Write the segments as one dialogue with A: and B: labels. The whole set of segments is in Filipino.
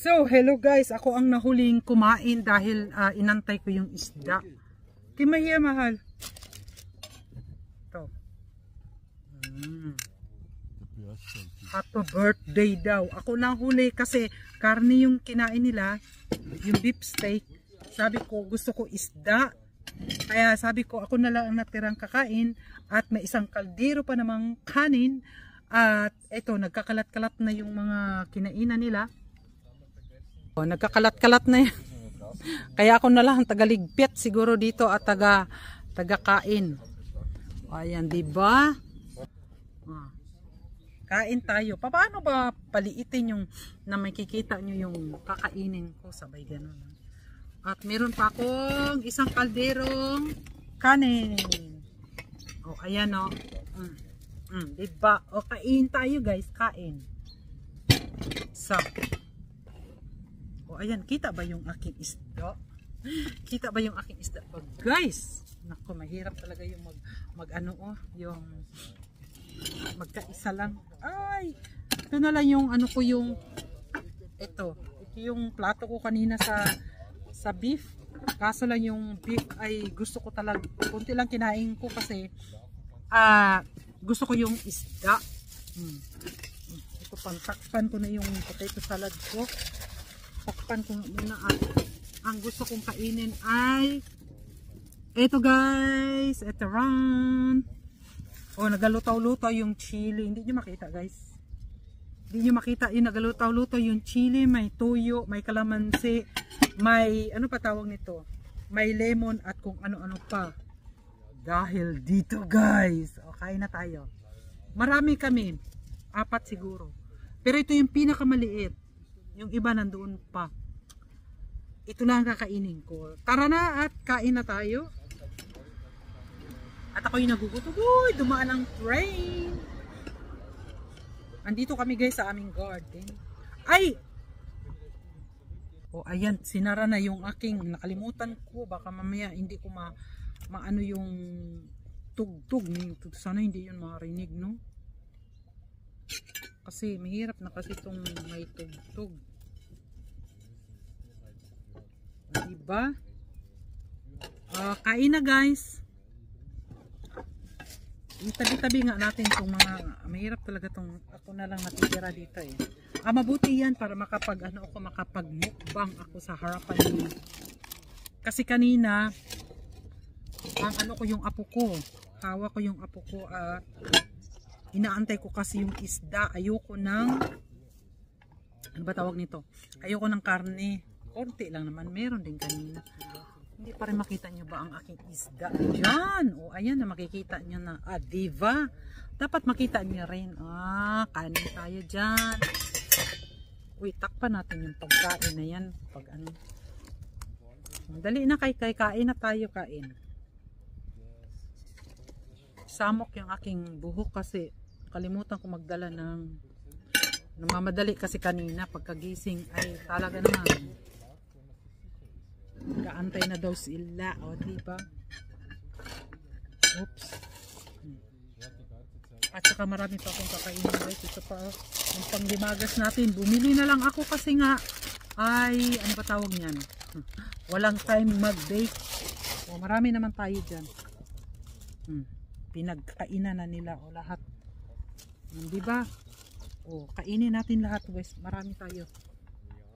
A: So, hello guys. Ako ang nahuling kumain dahil inantay ko yung isda. Timaya, mahal. Ito. Happy birthday daw. Ako nahuli kasi karne yung kinain nila. Yung beef steak. Sabi ko, gusto ko isda. Kaya sabi ko, ako na lang ang natirang kakain. At may isang kaldero pa namang kanin. At ito, nagkakalat-kalat na yung mga kinainan nila. O, nagkakalat-kalat na yan. Kaya ako na lang tagaligpit siguro dito at taga-kain. Ayan, diba? Kain tayo. Paano ba paliitin yung na makikita nyo yung kakainin ko? Sabay ganun. At meron pa akong isang kalderong kanin. O, ayan o. Diba? O, kain tayo guys. Kain. So, o, ayan. Kita ba yung aking isda? Kita ba yung aking isda? But guys, naku, mahirap talaga yung yung magkaisa lang. Ay, ito na lang yung ano ko yung ito yung plato ko kanina sa beef. Kaso lang yung beef ay gusto ko talaga, kunti lang kinain ko kasi gusto ko yung isda. Ito, pantakpan ko na yung potato salad ko. Takpan ko muna at ang gusto kong kainin ay ito guys, ito ron. O, nagalutaw-lutaw yung chili. Hindi nyo makita guys. Hindi nyo makita yung nagalutaw-lutaw yung chili. May toyo, may kalamansi, may ano pa tawag nito, may lemon at kung ano-ano pa. Dahil dito guys, o, kain na tayo. Marami kami, 4 siguro. Pero ito yung pinakamaliit. Yung iba nandoon pa. Ito lang kakainin ko. Tara na at kain na tayo. At ako'y nagugutom. Uy, dumaan ang train. Andito kami guys sa aming garden. Ay! O, ayan, sinara na yung aking, nakalimutan ko. Baka mamaya hindi ko maano yung tugtog. Sana hindi yun marinig, no? Kasi mahirap na kasi itong may tugtog. Diba? Kain na guys. Itabi-tabi nga natin itong mga, mahirap talaga itong, ako na lang natitira dito eh. Mabuti yan para makapag-mukbang ako sa harapan niyo. Kasi kanina, ang ano ko yung apo ko, hawak ko yung apo ko at inaantay ko kasi yung isda. Ayoko ng, ano ba tawag nito? Ayoko ng karne. Konti lang naman, meron din kanina. Hindi pa rin makita nyo ba ang aking isda? Diyan! O, ayan na, makikita nyo na. Diba? Dapat makita nyo rin. Kanin tayo dyan. Uy, takpan natin yung pagkain na yan. Pag ano. Dali na kain na tayo, kain. Samok yung aking buhok kasi kalimutan ko magdala ng namamadali kasi kanina pagkagising ay talaga naman kaantay na daw sila, o diba? Oops. At saka marami pa akong kakainin guys. Ito pa yung pangdimagas natin. Bumili na lang ako kasi nga ay ano ba tawag niyan? Walang time mag-bake. O, marami naman tayo dyan. Pinagkainan na nila o lahat. Diba? O, kainin natin lahat guys. Marami tayo.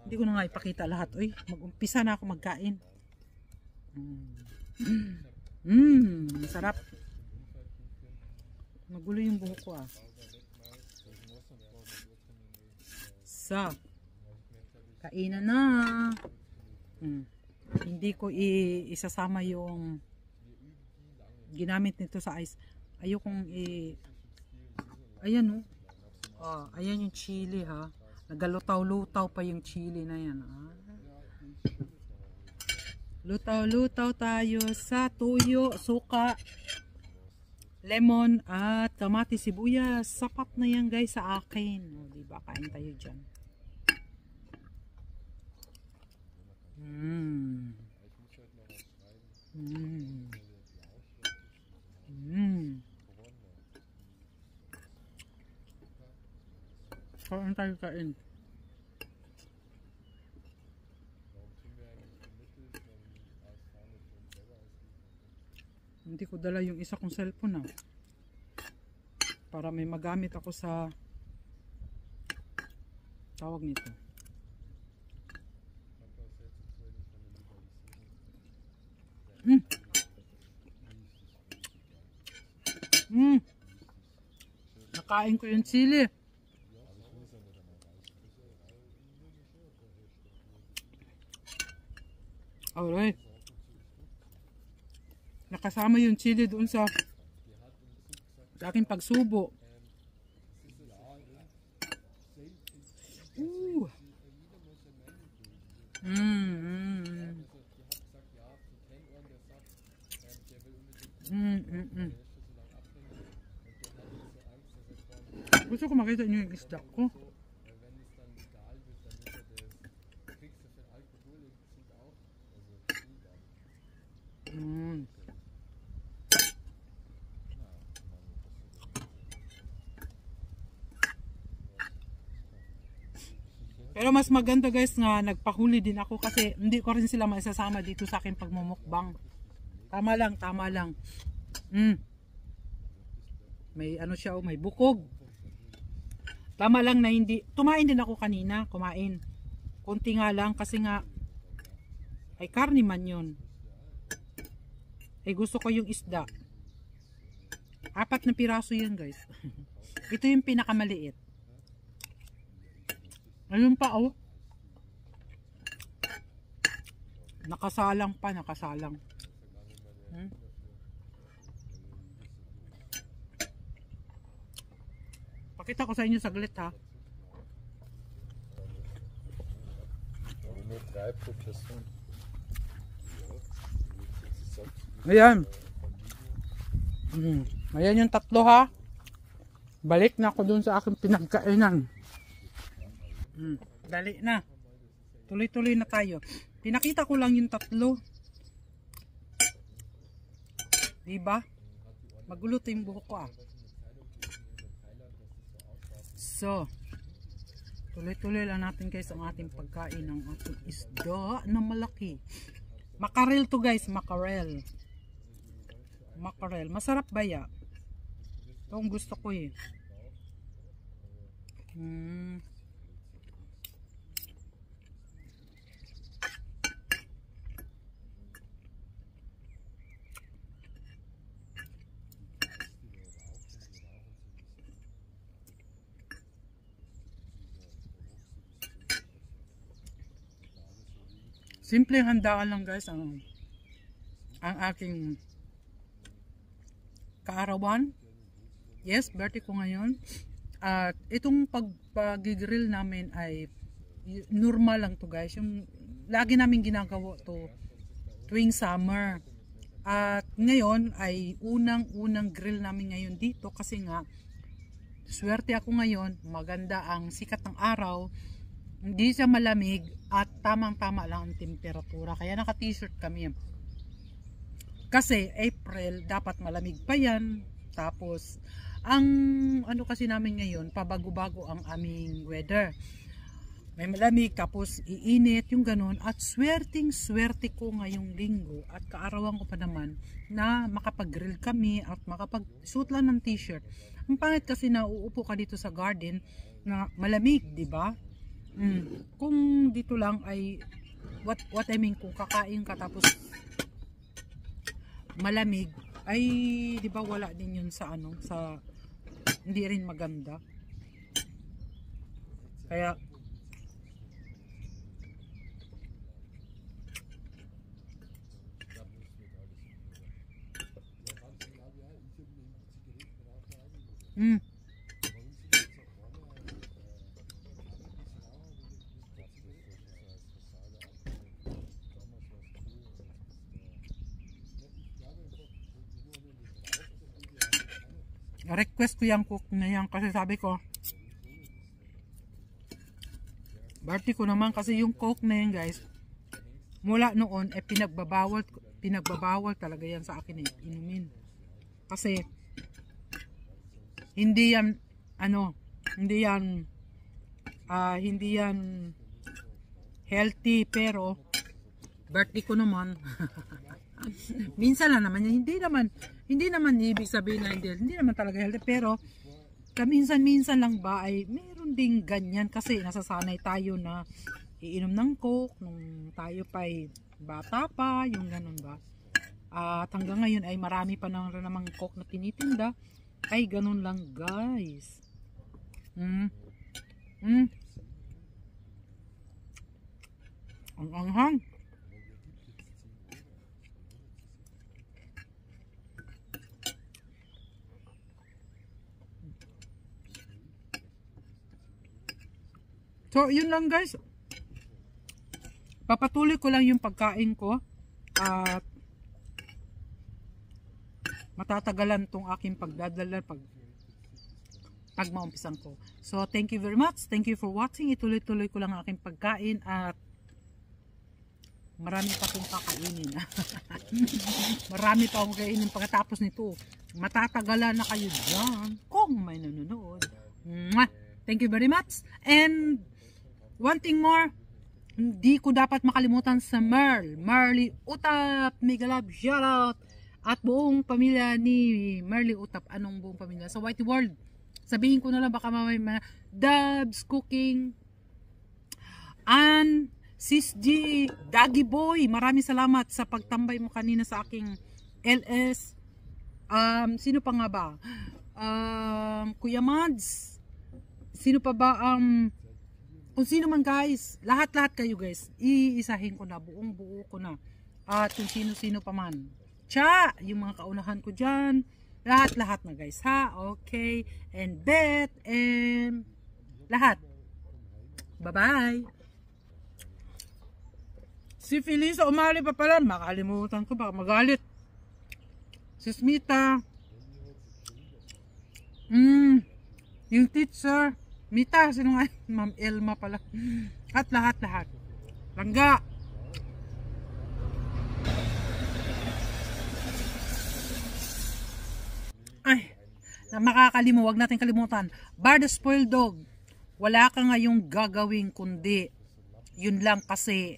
A: Hindi ko na nga ipakita lahat. Uy, mag-umpisa na ako magkain. Masarap. Magulo yung buhok ko So, kainan na. Hindi ko isasama yung ginamit nito sa ice. Ayokong ayan ayan yung chili ha. Nagalutaw-lutaw pa yung chili na yan. Lutaw-lutaw tayo sa tuyo, suka, lemon at kamatis, sibuyas. Sapat na yan guys sa akin. O, diba? Kain tayo dyan. Kain tayo, kain. Hindi ko dala yung isa kong cellphone para may magamit ako sa tawag nito. Nakain ko yung chili. Alright. Nakasama yung chili doon sa aking pagsubo. Ooh. Gusto ko makita niyo yung isda ko. Pero mas maganda guys nga nagpahuli din ako kasi hindi ko rin sila maisasama dito sa akin pagmumukbang. Tama lang, tama lang. May ano siya, may bukog. Tama lang na hindi. Kumain din ako kanina, kumain. Konti nga lang kasi nga ay karni man yun. Ay gusto ko yung isda. 4 na piraso yun guys. Ito yung pinakamaliit. Ayun pa oh. Nakasalang pa, nakasalang. Pakita ko sa inyo saglit ha. Ayan. Ayan yung 3 ha. Balik na ako dun sa aking pinagkainan. Dali na. Tuloy-tuloy na tayo. Pinakita ko lang yung 3. Diba? Magulo to yung buhok ko So, tuloy-tuloy lang natin guys ang ating pagkain ng ating isda na malaki. Makarel to guys, makarel. Makarel. Masarap ba ya? Ito ang gusto ko eh. Simple handaan lang guys ang aking kaarawan. Yes, birthday ko ngayon. At itong pag-grill namin ay normal lang to guys. Yung lagi namin ginagawa to tuwing summer. At ngayon ay unang grill namin ngayon dito kasi nga swerte ako ngayon, maganda ang sikat ng araw. Hindi siya malamig at tamang-tama lang ang temperatura. Kaya naka-t-shirt kami. Kasi April, dapat malamig pa yan. Tapos, ang ano kasi namin ngayon, pabago-bago ang aming weather. May malamig, tapos iinit, yung ganun. At swerte ko ngayong linggo at kaarawan ko pa naman na makapag-grill kami at makapag-suot lang ng t-shirt. Ang pangit kasi na uupo ka dito sa garden na malamig, di ba? Kung dito lang ay what I mean, kung kakain ka tapos malamig ay di ba wala din yun sa ano, sa hindi rin maganda. Kaya request ko yung cook na yan kasi sabi ko birthday ko naman kasi yung coke na yan guys mula noon eh pinagbabawal talaga yan sa akin inumin kasi hindi yan hindi yan healthy pero birthday ko naman Minsan lang naman, hindi naman ibig sabihin na hindi naman talaga healthy, pero kaminsan-minsan lang ba ay meron ding ganyan kasi nasasanay tayo na iinom ng Coke nung tayo pa'y bata pa, yung ganun ba. At hanggang ngayon ay marami pa namang Coke na tinitinda, ay ganun lang guys. Ang anghang. So, yun lang guys. Papatuloy ko lang yung pagkain ko. At matatagalan tong aking pagdadala pag maumpisan ko. So, thank you very much. Thank you for watching. Ituloy-tuloy ko lang ang aking pagkain at marami pa akong kakainin. Marami pa akong kainin pagkatapos nito. Matatagalan na kayo dyan kung may nanonood. Thank you very much. And one thing more, hindi ko dapat makalimutan sa Marley Utap. Mega love, shoutout. At buong pamilya ni Marley Utap. Anong buong pamilya? Sa Whitey World. Sabihin ko na lang baka may mga Dubs Cooking. And Sis G, Daggy Boy, maraming salamat sa pagtambay mo kanina sa aking LS. Sino pa nga ba? Kuya Mads. Sino pa ba? Kung sino man guys, lahat-lahat kayo guys, iisahin ko na, buong-buo ko na. At kung sino-sino pa man. Cha, yung mga kaunahan ko dyan. Lahat-lahat na guys, ha? Okay. And Beth, and lahat. Bye-bye. Si Felisa umali pa pala. Makalimutan ko, baka magalit. Si Smita. Yung teacher. Mita, sino nga? Ma'am Elma pala. At lahat-lahat. Langga. Ay, na makakalimutan, wag natin kalimutan. Bar the Spoiled Dog. Wala ka ngayong gagawin kundi yun lang kasi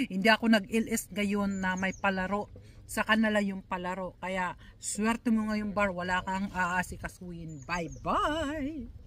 A: hindi ako nag-LS ngayon na may palaro. Sa kanila yung palaro. Kaya swerte mo ngayong bar, wala kang aasikasuhin. Bye-bye!